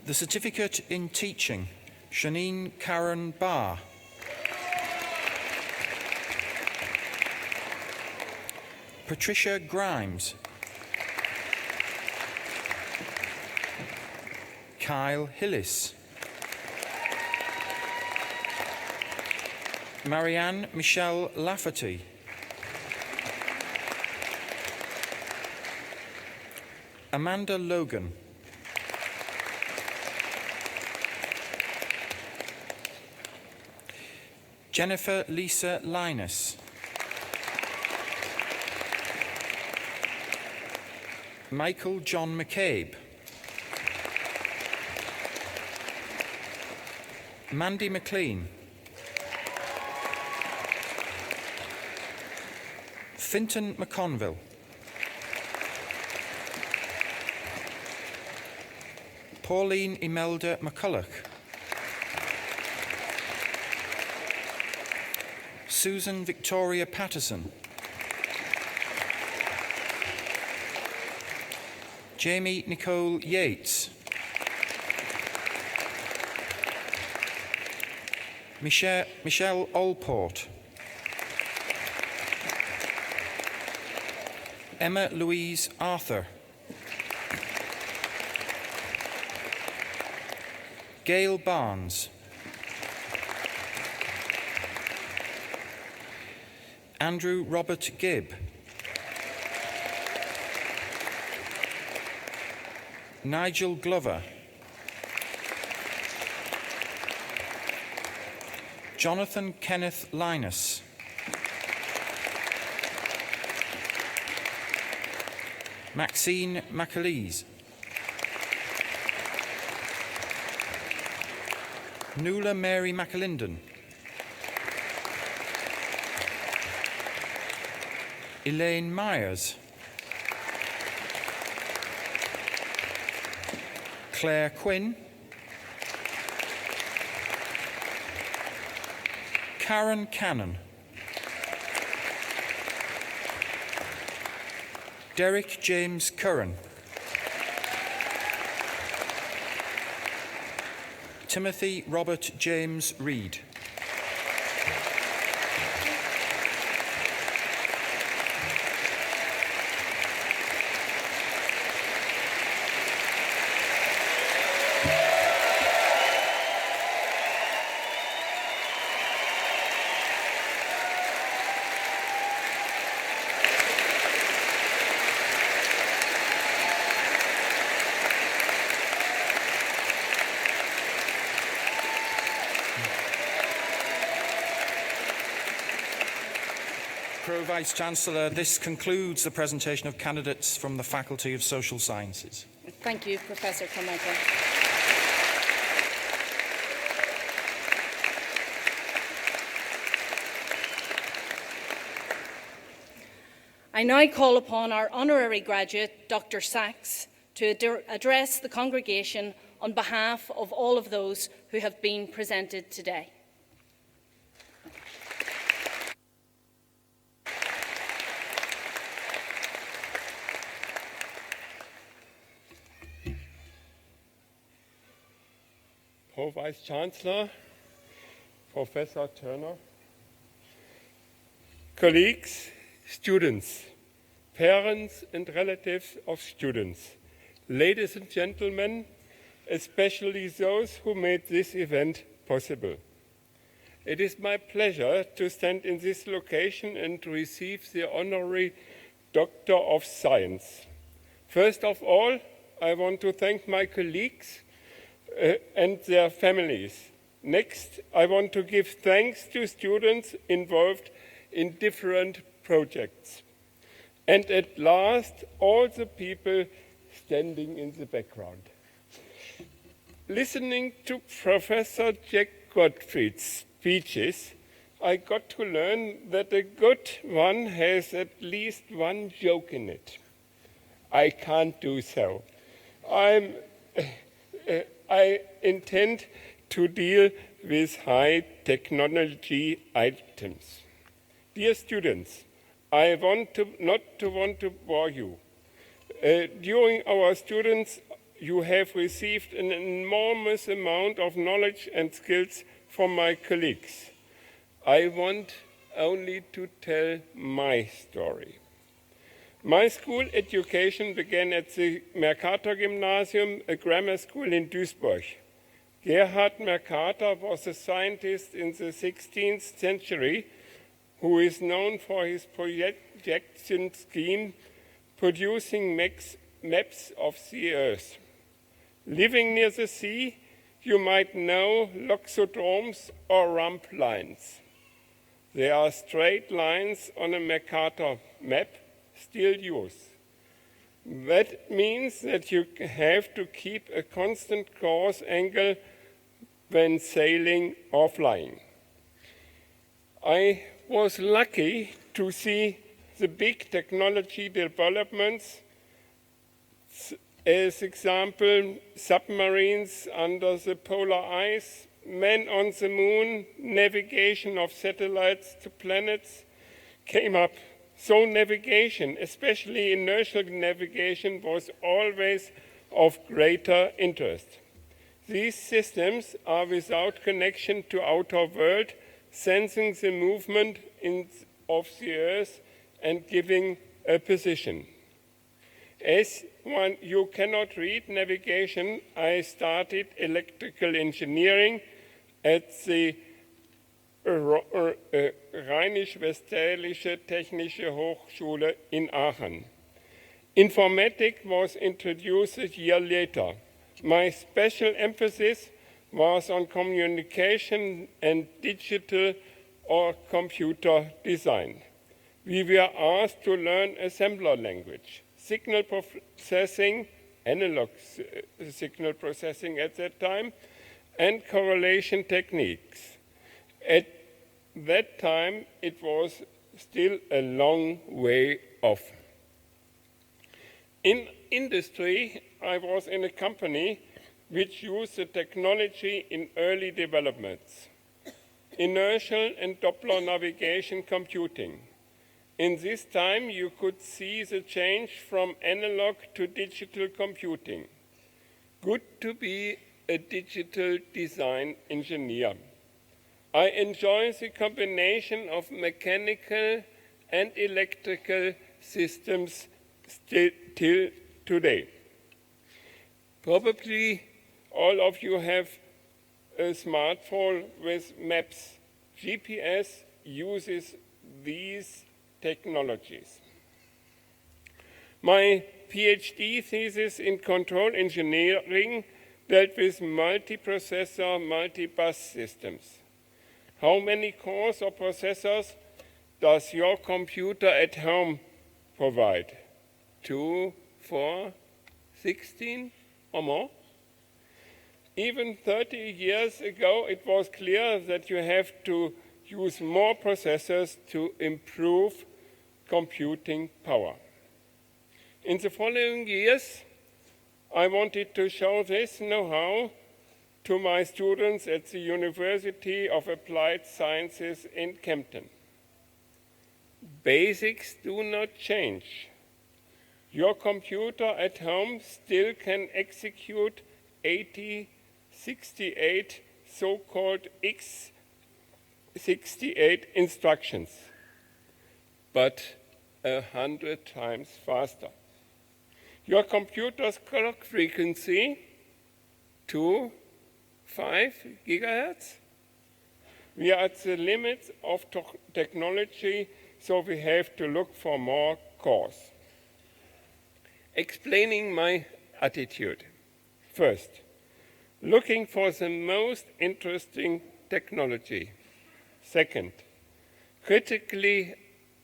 The Certificate in Teaching, Shanine Karen Barr. Patricia Grimes. Kyle Hillis. Marianne Michelle Lafferty. Amanda Logan. Jennifer Lisa Linus. Michael John McCabe. Mandy McLean. Fintan McConville. Pauline Imelda McCulloch. Susan Victoria Patterson. Jamie Nicole Yates. Michelle Allport. Emma Louise Arthur. Gail Barnes. Andrew Robert Gibb. Nigel Glover. Jonathan Kenneth Linus. Maxine McAleese. Nuala Mary McAlinden. Elaine Myers. Claire Quinn. Karen Cannon. Derek James Curran. Timothy Robert James Reid. Vice-Chancellor, this concludes the presentation of candidates from the Faculty of Social Sciences. Thank you, Professor Clemente. I now call upon our honorary graduate, Dr. Sachs, to address the congregation on behalf of all of those who have been presented today. Frau Vice-Chancellor, Professor Turner, colleagues, students, parents and relatives of students, ladies and gentlemen, especially those who made this event possible. It is my pleasure to stand in this location and to receive the Honorary Doctor of Science. First of all, I want to thank my colleagues and their families. Next, I want to give thanks to students involved in different projects. And at last, all the people standing in the background. Listening to Professor Jack Gottfried's speeches, I got to learn that a good one has at least one joke in it. I can't do so. I intend to deal with high technology items. Dear students, I not want to bore you. During our students, you have received an enormous amount of knowledge and skills from my colleagues. I want only to tell my story. My school education began at the Mercator Gymnasium, a grammar school in Duisburg. Gerhard Mercator was a scientist in the 16th century who is known for his projection scheme producing maps of the Earth. Living near the sea, you might know loxodromes or rump lines. They are straight lines on a Mercator map, still used. That means that you have to keep a constant course angle when sailing or flying. I was lucky to see the big technology developments, as example, submarines under the polar ice, men on the moon, navigation of satellites to planets came up. So navigation, especially inertial navigation, was always of greater interest. These systems are without connection to outer world, sensing the movement of the Earth and giving a position. As you cannot read navigation, I started electrical engineering at the Rheinisch-Westfälische Technische Hochschule in Aachen. Informatics was introduced a year later. My special emphasis was on communication and digital or computer design. We were asked to learn assembler language, signal processing, analog signal processing at that time, and correlation techniques. At that time, it was still a long way off. In industry, I was in a company which used the technology in early developments, inertial and Doppler navigation computing. In this time, you could see the change from analog to digital computing. Good to be a digital design engineer. I enjoy the combination of mechanical and electrical systems till today. Probably all of you have a smartphone with maps. GPS uses these technologies. My PhD thesis in control engineering dealt with multiprocessor, multibus systems. How many cores or processors does your computer at home provide? 2, 4, 16 or more? Even 30 years ago, it was clear that you have to use more processors to improve computing power. In the following years, I wanted to show this know-how to my students at the University of Applied Sciences in Kempten. Basics do not change. Your computer at home still can execute 68 so-called x68 instructions, but 100 times faster. Your computer's clock frequency, 5 gigahertz. We are at the limits of technology, so we have to look for more cores. Explaining my attitude. First, looking for the most interesting technology. Second, critically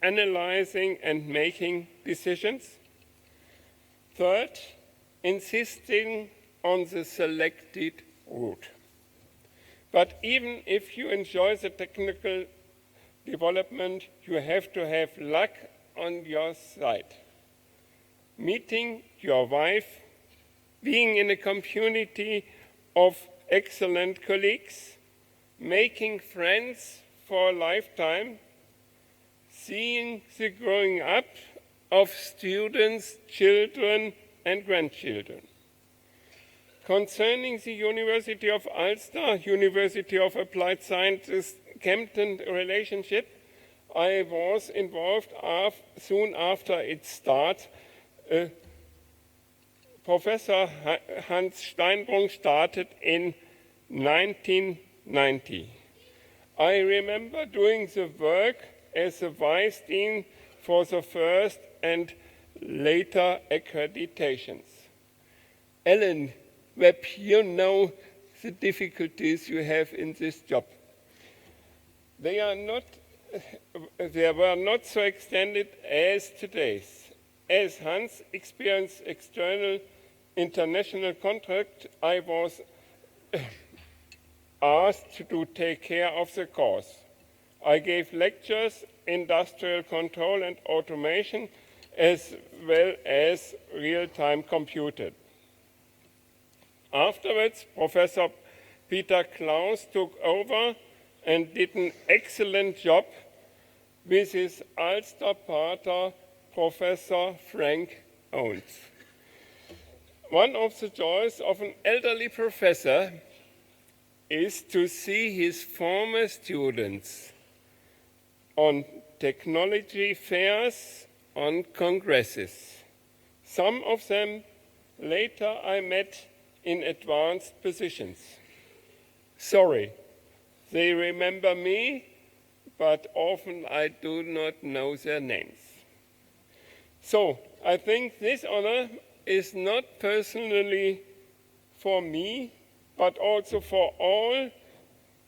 analyzing and making decisions. Third, insisting on the selected route. But even if you enjoy the technical development, you have to have luck on your side. Meeting your wife, being in a community of excellent colleagues, making friends for a lifetime, seeing the growing up of students, children, and grandchildren. Concerning the University of Ulster, University of Applied Sciences, Kempten relationship, I was involved soon after its start. Professor Hans Steinbrunn started in 1990. I remember doing the work as a vice dean for the first and later accreditations. Ellen Webb, you know the difficulties you have in this job. They were not so extended as today's. As Hans experienced external international contract, I was asked to take care of the course. I gave lectures, industrial control and automation, as well as real-time computing. Afterwards, Professor Peter Klaus took over and did an excellent job with his Ulster partner, Professor Frank Owens. One of the joys of an elderly professor is to see his former students on technology fairs, on congresses. Some of them later I met in advanced positions. Sorry, they remember me, but often I do not know their names. So I think this honor is not personally for me, but also for all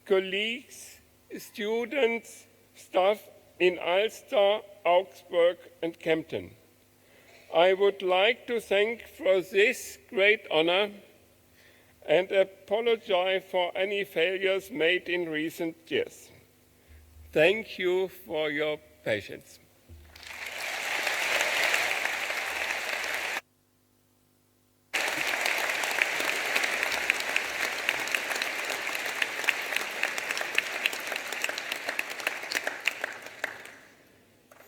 colleagues, students, staff in Ulster, Augsburg and Kempten. I would like to thank for this great honor and apologize for any failures made in recent years. Thank you for your patience.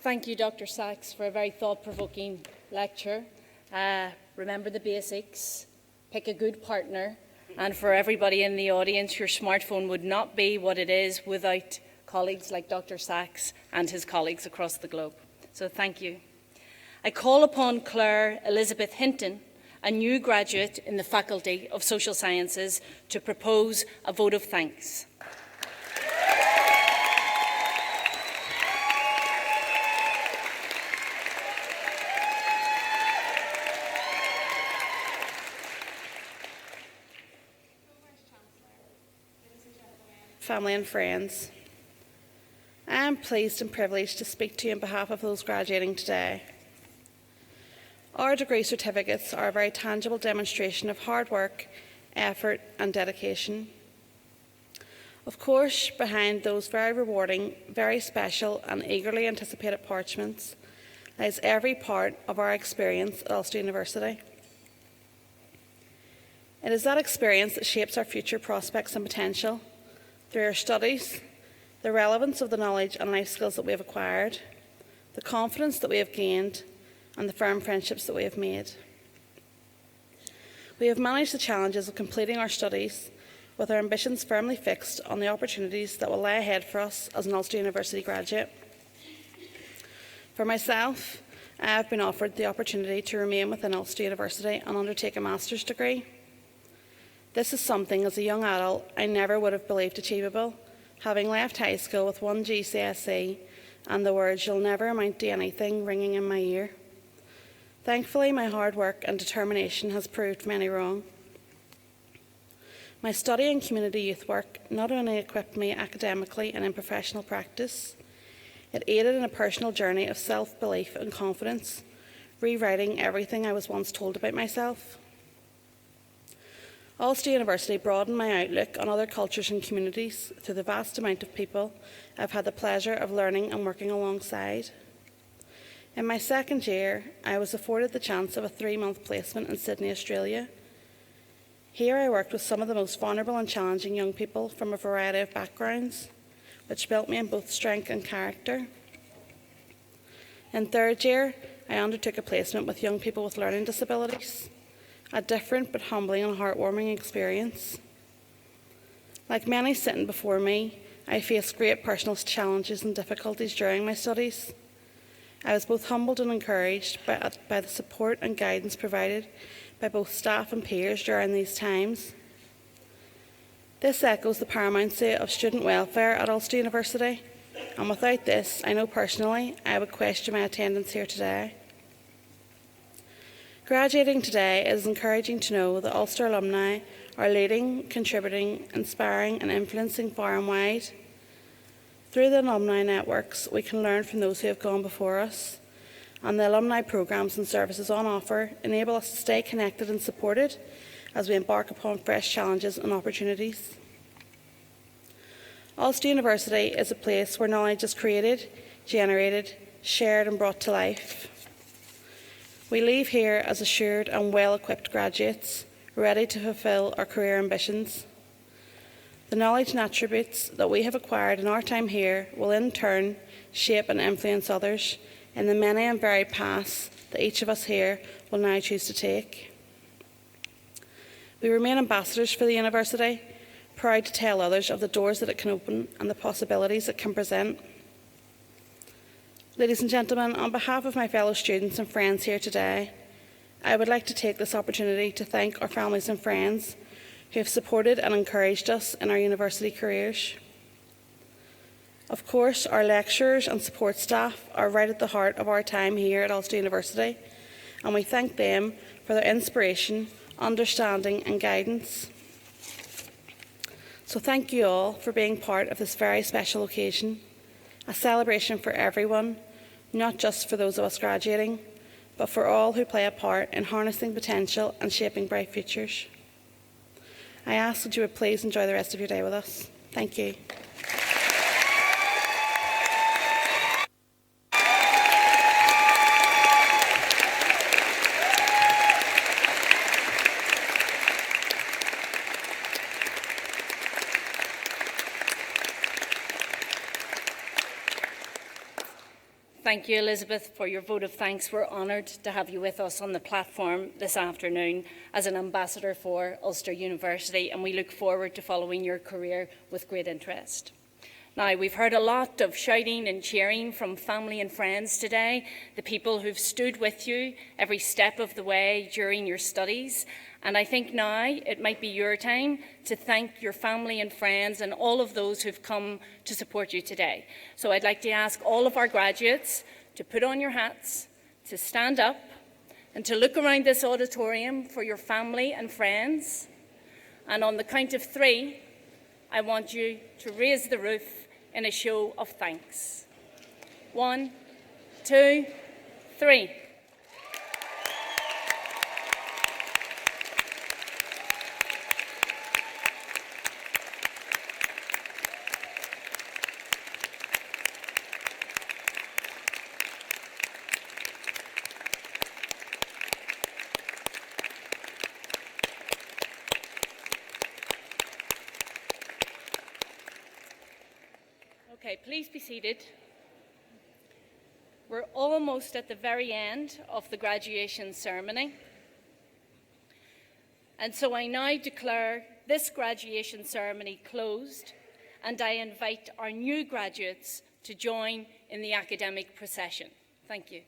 Thank you, Dr. Sachs, for a very thought-provoking lecture. Remember the basics, pick a good partner, and for everybody in the audience, your smartphone would not be what it is without colleagues like Dr. Sachs and his colleagues across the globe. So thank you. I call upon Claire Elizabeth Hinton, a new graduate in the Faculty of Social Sciences, to propose a vote of thanks. Family and friends, I am pleased and privileged to speak to you on behalf of those graduating today. Our degree certificates are a very tangible demonstration of hard work, effort and dedication. Of course, behind those very rewarding, very special and eagerly anticipated parchments lies every part of our experience at Ulster University. It is that experience that shapes our future prospects and potential. Through our studies, the relevance of the knowledge and life skills that we have acquired, the confidence that we have gained, and the firm friendships that we have made. We have managed the challenges of completing our studies with our ambitions firmly fixed on the opportunities that will lie ahead for us as an Ulster University graduate. For myself, I have been offered the opportunity to remain within Ulster University and undertake a master's degree. This is something, as a young adult, I never would have believed achievable, having left high school with one GCSE and the words "you'll never amount to anything" ringing in my ear. Thankfully, my hard work and determination has proved many wrong. My study in community youth work not only equipped me academically and in professional practice, it aided in a personal journey of self-belief and confidence, rewriting everything I was once told about myself. Ulster University broadened my outlook on other cultures and communities through the vast amount of people I've had the pleasure of learning and working alongside. In my second year, I was afforded the chance of a 3-month placement in Sydney, Australia. Here I worked with some of the most vulnerable and challenging young people from a variety of backgrounds, which built me in both strength and character. In third year, I undertook a placement with young people with learning disabilities. A different but humbling and heartwarming experience. Like many sitting before me, I faced great personal challenges and difficulties during my studies. I was both humbled and encouraged by the support and guidance provided by both staff and peers during these times. This echoes the paramountcy of student welfare at Ulster University, and without this, I know personally I would question my attendance here today. Graduating today, it is encouraging to know that Ulster alumni are leading, contributing, inspiring and influencing far and wide. Through the alumni networks, we can learn from those who have gone before us, and the alumni programmes and services on offer enable us to stay connected and supported as we embark upon fresh challenges and opportunities. Ulster University is a place where knowledge is created, generated, shared and brought to life. We leave here as assured and well-equipped graduates, ready to fulfil our career ambitions. The knowledge and attributes that we have acquired in our time here will in turn shape and influence others in the many and varied paths that each of us here will now choose to take. We remain ambassadors for the university, proud to tell others of the doors that it can open and the possibilities it can present. Ladies and gentlemen, on behalf of my fellow students and friends here today, I would like to take this opportunity to thank our families and friends who have supported and encouraged us in our university careers. Of course, our lecturers and support staff are right at the heart of our time here at Ulster University, and we thank them for their inspiration, understanding and guidance. So thank you all for being part of this very special occasion, a celebration for everyone, not just for those of us graduating, but for all who play a part in harnessing potential and shaping bright futures. I ask that you would please enjoy the rest of your day with us. Thank you. Thank you, Elizabeth, for your vote of thanks. We're honoured to have you with us on the platform this afternoon as an ambassador for Ulster University, and we look forward to following your career with great interest. Now, we've heard a lot of shouting and cheering from family and friends today, the people who've stood with you every step of the way during your studies. And I think now it might be your time to thank your family and friends and all of those who've come to support you today. So I'd like to ask all of our graduates to put on your hats, to stand up, and to look around this auditorium for your family and friends. And on the count of 3, I want you to raise the roof in a show of thanks. 1, 2, 3. Okay, please be seated. We're almost at the very end of the graduation ceremony. And so I now declare this graduation ceremony closed, and I invite our new graduates to join in the academic procession. Thank you.